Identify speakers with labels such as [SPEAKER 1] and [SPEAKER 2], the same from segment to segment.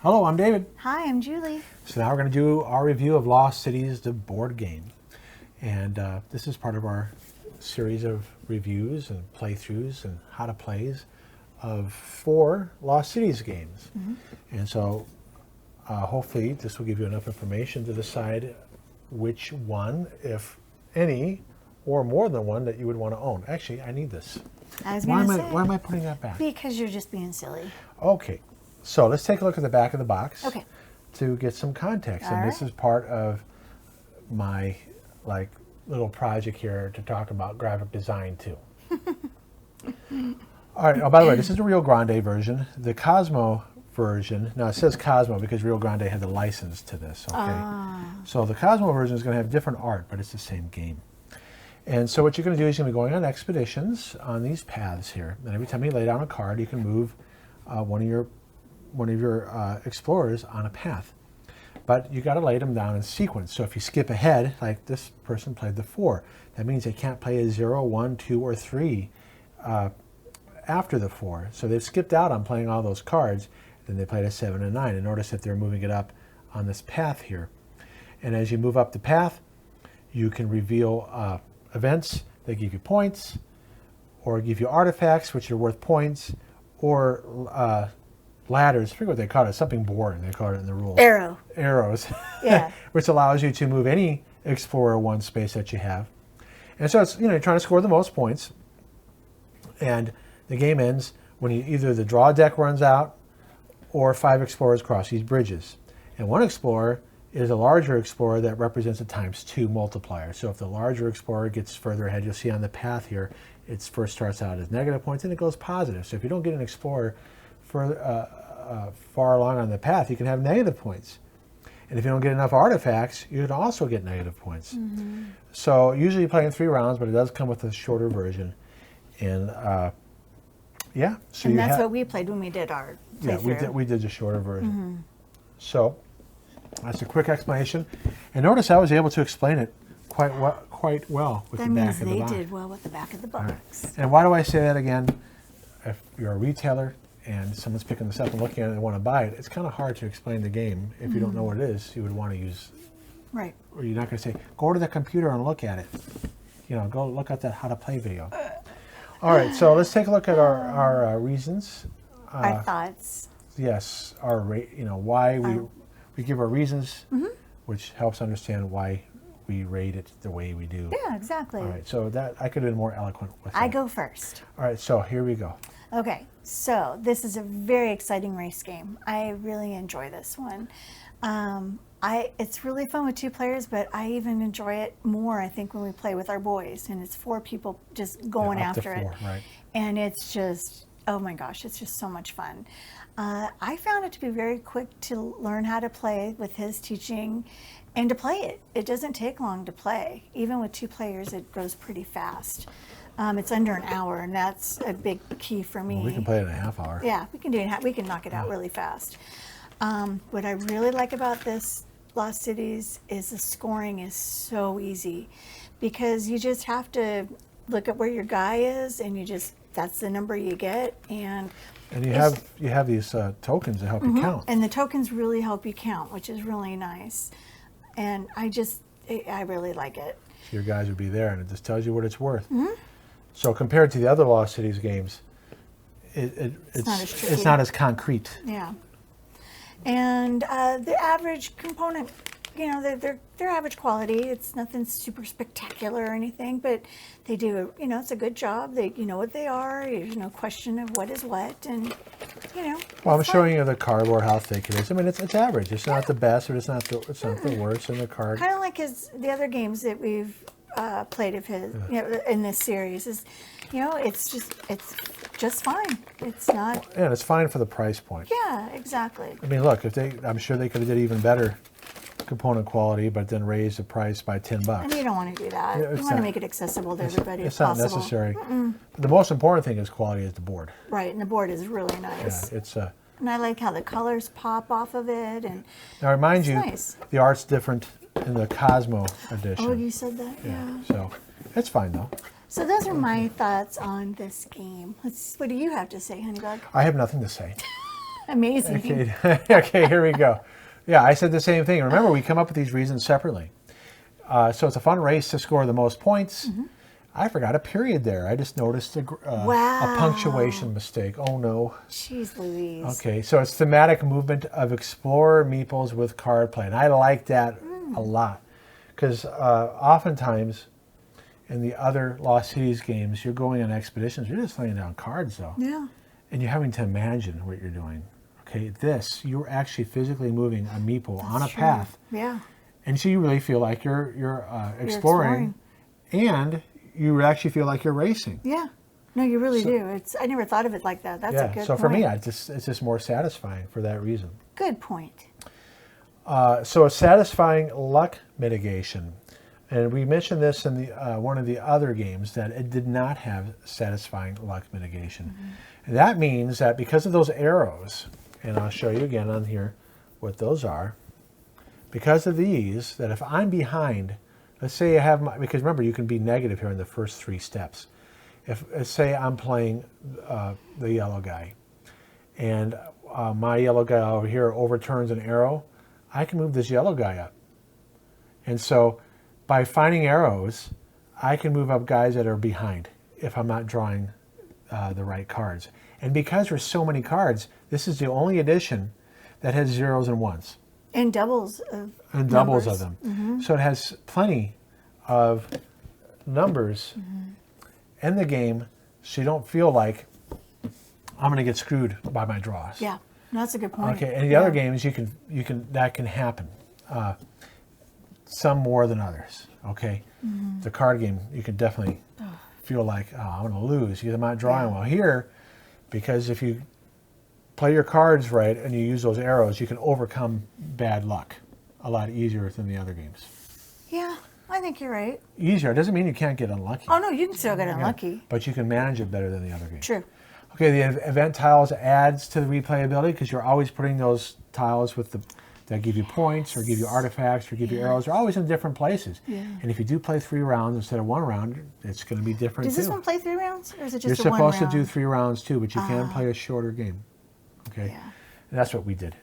[SPEAKER 1] Hello, I'm David.
[SPEAKER 2] Hi, I'm Julie.
[SPEAKER 1] So now we're going to do our review of Lost Cities, the board game. And this is part of our series of reviews and playthroughs and how to plays of 4 Lost Cities games. And so hopefully this will give you enough information to decide which one, if any, or more than one that you would want to own. Actually, I need this.
[SPEAKER 2] I was going to say.
[SPEAKER 1] Why am I putting that back?
[SPEAKER 2] Because you're just being silly.
[SPEAKER 1] Okay, so let's take a look at the back of the box.
[SPEAKER 2] Okay.
[SPEAKER 1] To get some context.
[SPEAKER 2] All
[SPEAKER 1] And this
[SPEAKER 2] right.
[SPEAKER 1] is part of my little project here to talk about graphic design too. All right, oh, by the way, this is the Rio Grande version. The Cosmo version, now it says Cosmo because Rio Grande had the license to this, okay? So the Cosmo version is going to have different art, but it's the same game. And so what you're going to do is you're going to be going on expeditions on these paths here. And every time you lay down a card, you can move one of your explorers on a path. But you got to lay them down in sequence. So if you skip ahead, like this person played the 4, that means they can't play a 0, 1, 2, or 3 after the 4. So they've skipped out on playing all those cards, then they played a 7 and 9. And notice that they're moving it up on this path here. And as you move up the path, you can reveal events that give you points, or give you artifacts, which are worth points, or ladders. I forget what they call it. Something boring. They call it in the rules. Arrows.
[SPEAKER 2] Yeah.
[SPEAKER 1] Which allows you to move any Explorer 1 space that you have. And so it's, you're trying to score the most points. And the game ends when either the draw deck runs out or 5 explorers cross these bridges. And 1 explorer is a larger explorer that represents a ×2 multiplier. So if the larger explorer gets further ahead, you'll see on the path here, it first starts out as negative points and it goes positive. So if you don't get an explorer far along on the path, you can have negative points. And if you don't get enough artifacts, you can also get negative points. So usually you play in 3 rounds, but it does come with a shorter version. And yeah. So
[SPEAKER 2] And that's what we played when we did our playthrough.
[SPEAKER 1] Yeah, we did the shorter version. So that's a quick explanation. And notice I was able to explain it quite well with the back of the box.
[SPEAKER 2] That means they did well with the back of the box.
[SPEAKER 1] Right. And why do I say that again? If you're a retailer and someone's picking this up and looking at it and want to buy it, it's kind of hard to explain the game. If you don't know what it is, you would want to use,
[SPEAKER 2] Right.
[SPEAKER 1] or you're not going to say, go to the computer and look at it. Go look at that how to play video. All right, so let's take a look at our reasons.
[SPEAKER 2] Our thoughts.
[SPEAKER 1] Yes, why we give our reasons, which helps understand why we rate it the way we do.
[SPEAKER 2] Yeah, exactly.
[SPEAKER 1] All right, so that I could have been more eloquent with that.
[SPEAKER 2] I go first.
[SPEAKER 1] All right, so here we go.
[SPEAKER 2] Okay, so this is a very exciting race game. I really enjoy this one. It's really fun with 2 players, but I even enjoy it more, I think, when we play with our boys, and it's 4 people just going
[SPEAKER 1] Yeah, up to
[SPEAKER 2] after
[SPEAKER 1] 4,
[SPEAKER 2] it.
[SPEAKER 1] right.
[SPEAKER 2] And it's just, oh my gosh, it's just so much fun. I found it to be very quick to learn how to play with his teaching and to play it. It doesn't take long to play. Even with 2 players, it goes pretty fast. It's under an hour, and that's a big key for me.
[SPEAKER 1] Well, we can play it in a half hour.
[SPEAKER 2] Yeah, we can do it. We can knock it out really fast. What I really like about this Lost Cities is the scoring is so easy, because you just have to look at where your guy is, and that's the number you get, and
[SPEAKER 1] you have these tokens to help you count.
[SPEAKER 2] And the tokens really help you count, which is really nice. And I really like it.
[SPEAKER 1] So your guys would be there, and it just tells you what it's worth. So compared to the other Lost Cities games, it's not as concrete.
[SPEAKER 2] Yeah. And the average component, they're average quality. It's nothing super spectacular or anything, but they do, it's a good job. They, what they are. There's no question of what is what, and
[SPEAKER 1] Well, I'm showing you the cardboard, how thick it is. I mean, it's average. It's not the best, but it's not the worst in the card.
[SPEAKER 2] Kind of like the other games that we've played of his, in this series is, it's just fine. It's not.
[SPEAKER 1] Yeah, and it's fine for the price point.
[SPEAKER 2] Yeah, exactly.
[SPEAKER 1] I mean, look, I'm sure they could have did even better component quality, but then raise the price by $10.
[SPEAKER 2] And you don't want to do that.
[SPEAKER 1] Yeah,
[SPEAKER 2] you want to make it accessible to everybody
[SPEAKER 1] It's
[SPEAKER 2] if
[SPEAKER 1] not
[SPEAKER 2] possible.
[SPEAKER 1] necessary. But the most important thing is quality is the board.
[SPEAKER 2] Right, and the board is really nice.
[SPEAKER 1] Yeah, it's
[SPEAKER 2] and I like how the colors pop off of it, and
[SPEAKER 1] now remind you,
[SPEAKER 2] nice.
[SPEAKER 1] The art's different in the Cosmo edition.
[SPEAKER 2] Oh, you said that, yeah.
[SPEAKER 1] So it's fine though.
[SPEAKER 2] So those are my thoughts on this game. What do you have to say, Honeybug?
[SPEAKER 1] I have nothing to say.
[SPEAKER 2] Amazing.
[SPEAKER 1] Okay, okay, here we go. Yeah, I said the same thing. Remember, we come up with these reasons separately. So it's a fun race to score the most points. I forgot a period there. I just noticed a
[SPEAKER 2] Wow.
[SPEAKER 1] punctuation mistake. Oh no.
[SPEAKER 2] Jeez Louise.
[SPEAKER 1] Okay, so it's thematic movement of explorer meeples with card play. And I like that a lot because oftentimes in the other Lost Cities games, you're going on expeditions. You're just laying down cards though.
[SPEAKER 2] Yeah.
[SPEAKER 1] And you're having to imagine what you're doing. Okay, this, you're actually physically moving a meeple on a
[SPEAKER 2] True.
[SPEAKER 1] path.
[SPEAKER 2] Yeah.
[SPEAKER 1] And so you really feel like you're exploring, and you actually feel like you're racing.
[SPEAKER 2] Yeah. No, you really do. I never thought of it like that. That's a good
[SPEAKER 1] So
[SPEAKER 2] point.
[SPEAKER 1] for me, it's just more satisfying for that reason.
[SPEAKER 2] Good point.
[SPEAKER 1] So a satisfying luck mitigation. And we mentioned this in the one of the other games that it did not have satisfying luck mitigation. And that means that because of those arrows, and I'll show you again on here what those are, because of these, that if I'm behind, let's say I have my, because remember you can be negative here in the first 3 steps. If let's say I'm playing the yellow guy, and my yellow guy over here overturns an arrow, I can move this yellow guy up. And so by finding arrows, I can move up guys that are behind if I'm not drawing the right cards. And because there's so many cards, this is the only edition that has 0s and 1s.
[SPEAKER 2] And doubles of
[SPEAKER 1] And doubles
[SPEAKER 2] numbers.
[SPEAKER 1] of them. So it has plenty of numbers in the game, so you don't feel like I'm going to get screwed by my draws.
[SPEAKER 2] Yeah. No, that's a good point.
[SPEAKER 1] Okay, and the other games, you can that can happen. Some more than others. Okay, the card game, you can definitely feel like, oh, I'm going to lose because I'm not drawing well here. Because if you play your cards right and you use those arrows, you can overcome bad luck a lot easier than the other games.
[SPEAKER 2] Yeah, I think you're right.
[SPEAKER 1] Easier doesn't mean you can't get unlucky.
[SPEAKER 2] Oh, no, you can still get unlucky.
[SPEAKER 1] But you can manage it better than the other games.
[SPEAKER 2] True.
[SPEAKER 1] Okay, the event tiles adds to the replayability because you're always putting those tiles with that give you points or give you artifacts or give you arrows. They're always in different places. Yeah. And if you do play 3 rounds instead of 1 round, it's going to be different
[SPEAKER 2] Does
[SPEAKER 1] too.
[SPEAKER 2] this one play 3 rounds, or is it just
[SPEAKER 1] You're
[SPEAKER 2] a 1 round?
[SPEAKER 1] supposed to do 3 rounds too, but you can play a shorter game. Okay,
[SPEAKER 2] Yeah.
[SPEAKER 1] and that's what we did.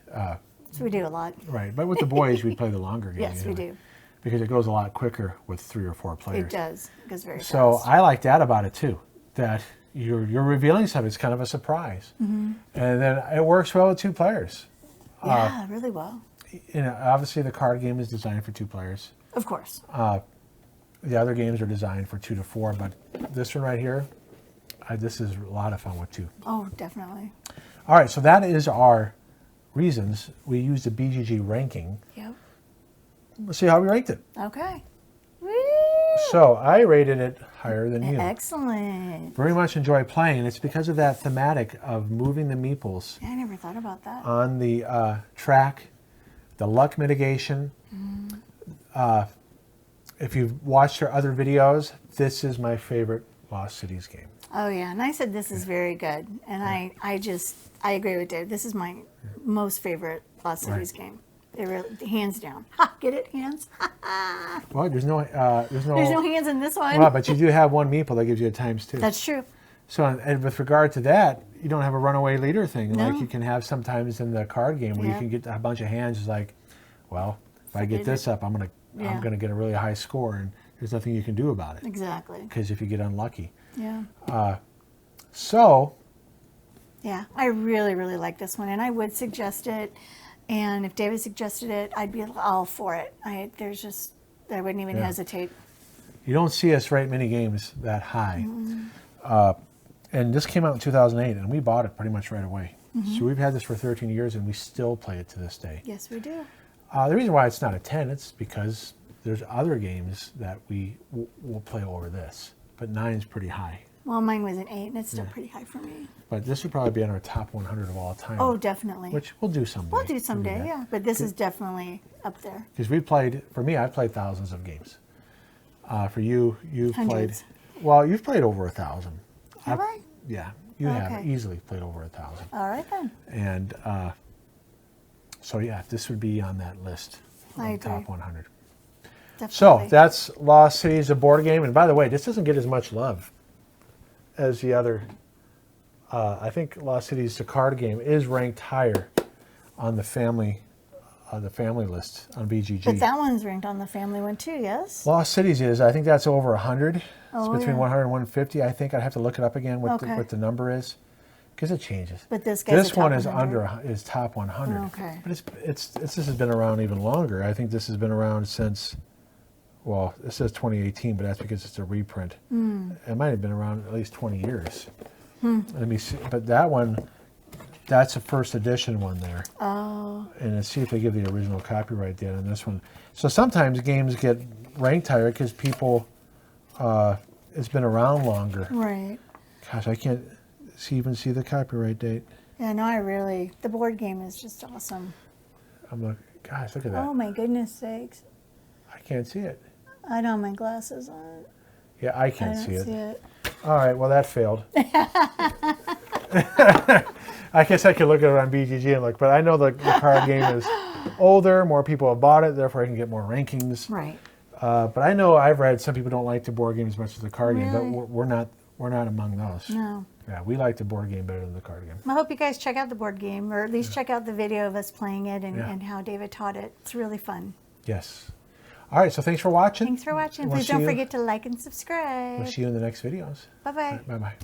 [SPEAKER 2] So we do a lot.
[SPEAKER 1] Right, but with the boys, we play the longer game.
[SPEAKER 2] Yes, we do.
[SPEAKER 1] Because it goes a lot quicker with 3 or 4 players.
[SPEAKER 2] It does. It goes very fast.
[SPEAKER 1] So I like that about it too, that you're revealing something. It's kind of a surprise. And then it works well with 2 players.
[SPEAKER 2] Yeah, really well.
[SPEAKER 1] You know, obviously the card game is designed for 2 players.
[SPEAKER 2] Of course.
[SPEAKER 1] The other games are designed for 2 to 4, but this one right here, this is a lot of fun with 2.
[SPEAKER 2] Oh, definitely.
[SPEAKER 1] All right, so that is our reasons. We used the BGG ranking.
[SPEAKER 2] Yep.
[SPEAKER 1] Let's see how we ranked it.
[SPEAKER 2] Okay. Woo!
[SPEAKER 1] So I rated it higher than you.
[SPEAKER 2] Excellent.
[SPEAKER 1] Very much enjoy playing. It's because of that thematic of moving the meeples
[SPEAKER 2] Yeah, I never thought about that.
[SPEAKER 1] on the track, the luck mitigation. If you've watched our other videos, this is my favorite Lost Cities game.
[SPEAKER 2] Oh, yeah. And I said this is very good. And I agree with Dave. This is my most favorite Lost Cities game. It really, hands down. Ha! Get it? Hands?
[SPEAKER 1] Well, there's no
[SPEAKER 2] There's no hands in this one.
[SPEAKER 1] Well, but you do have one meeple that gives you a ×2.
[SPEAKER 2] That's true.
[SPEAKER 1] So, and with regard to that, you don't have a runaway leader thing
[SPEAKER 2] No.
[SPEAKER 1] like you can have sometimes in the card game where you
[SPEAKER 2] Yeah.
[SPEAKER 1] can get a bunch of hands. It's like, well, if I get this up, I'm gonna get a really high score, and there's nothing you can do about it
[SPEAKER 2] Exactly.
[SPEAKER 1] because if you get unlucky.
[SPEAKER 2] Yeah.
[SPEAKER 1] So,
[SPEAKER 2] Yeah. I really, really like this one, and I would suggest it. And if David suggested it, I'd be all for it. I wouldn't even hesitate.
[SPEAKER 1] you don't see us rate many games that high. And this came out in 2008, and we bought it pretty much right away. So we've had this for 13 years, and we still play it to this day.
[SPEAKER 2] Yes, we do.
[SPEAKER 1] The reason why it's not a 10, it's because there's other games that we will play over this. But 9's pretty high.
[SPEAKER 2] Well, mine was an 8, and it's still pretty high for me.
[SPEAKER 1] But this would probably be in our top 100 of all time.
[SPEAKER 2] Oh, definitely.
[SPEAKER 1] Which we'll do someday.
[SPEAKER 2] We'll do someday, yeah. But this is definitely up there.
[SPEAKER 1] Because we played, for me, I've played thousands of games. For you, you've
[SPEAKER 2] Hundreds.
[SPEAKER 1] played, well, you've played over 1,000.
[SPEAKER 2] Have I?
[SPEAKER 1] Yeah, you have
[SPEAKER 2] Okay.
[SPEAKER 1] easily played over 1,000.
[SPEAKER 2] All right, then.
[SPEAKER 1] And so, yeah, this would be on that list of
[SPEAKER 2] I
[SPEAKER 1] the top
[SPEAKER 2] agree.
[SPEAKER 1] 100.
[SPEAKER 2] Definitely.
[SPEAKER 1] So that's Lost Cities, a board game. And by the way, this doesn't get as much love as the other I think Lost Cities, the card game, is ranked higher on the family list on BGG.
[SPEAKER 2] But that one's ranked on the family one too, yes?
[SPEAKER 1] Lost Cities is. I think that's over 100. It's
[SPEAKER 2] Oh,
[SPEAKER 1] between
[SPEAKER 2] yeah.
[SPEAKER 1] 100 and 150. I think I'd have to look it up again what,
[SPEAKER 2] Okay.
[SPEAKER 1] what the number is, because it changes.
[SPEAKER 2] But this guy's
[SPEAKER 1] This
[SPEAKER 2] a top
[SPEAKER 1] one is
[SPEAKER 2] 100.
[SPEAKER 1] is top 100.
[SPEAKER 2] Okay.
[SPEAKER 1] But this has been around even longer. I think this has been around since, well, it says 2018, but that's because it's a reprint. It might have been around at least 20 years. Let me see. But that one, that's a first edition one there.
[SPEAKER 2] Oh,
[SPEAKER 1] And let's see if they give the original copyright date on this one. So sometimes games get ranked higher because people, it's been around longer.
[SPEAKER 2] right.
[SPEAKER 1] Gosh, I can't even see the copyright date.
[SPEAKER 2] Yeah, no, the board game is just awesome.
[SPEAKER 1] I'm like, gosh, look at that.
[SPEAKER 2] Oh my goodness sakes.
[SPEAKER 1] I can't see it.
[SPEAKER 2] I don't have my glasses on.
[SPEAKER 1] Yeah, I
[SPEAKER 2] I
[SPEAKER 1] can't
[SPEAKER 2] don't
[SPEAKER 1] see it.
[SPEAKER 2] see it.
[SPEAKER 1] All right, well, that failed. I guess I could look at it on BGG and look, but I know the card game is older, more people have bought it, therefore I can get more rankings.
[SPEAKER 2] Right.
[SPEAKER 1] But I know I've read some people don't like the board game as much as the card game, but
[SPEAKER 2] Really?
[SPEAKER 1] we're not among those.
[SPEAKER 2] No.
[SPEAKER 1] Yeah, we like the board game better than the card game.
[SPEAKER 2] I hope you guys check out the board game, or at least check out the video of us playing it and,
[SPEAKER 1] Yeah.
[SPEAKER 2] and how David taught it. It's really fun.
[SPEAKER 1] Yes. All right, so thanks for watching.
[SPEAKER 2] Thanks for watching.
[SPEAKER 1] We'll
[SPEAKER 2] Please
[SPEAKER 1] see
[SPEAKER 2] don't
[SPEAKER 1] you-
[SPEAKER 2] forget to like and subscribe.
[SPEAKER 1] We'll see you in the next videos.
[SPEAKER 2] Bye-bye.
[SPEAKER 1] Bye-bye.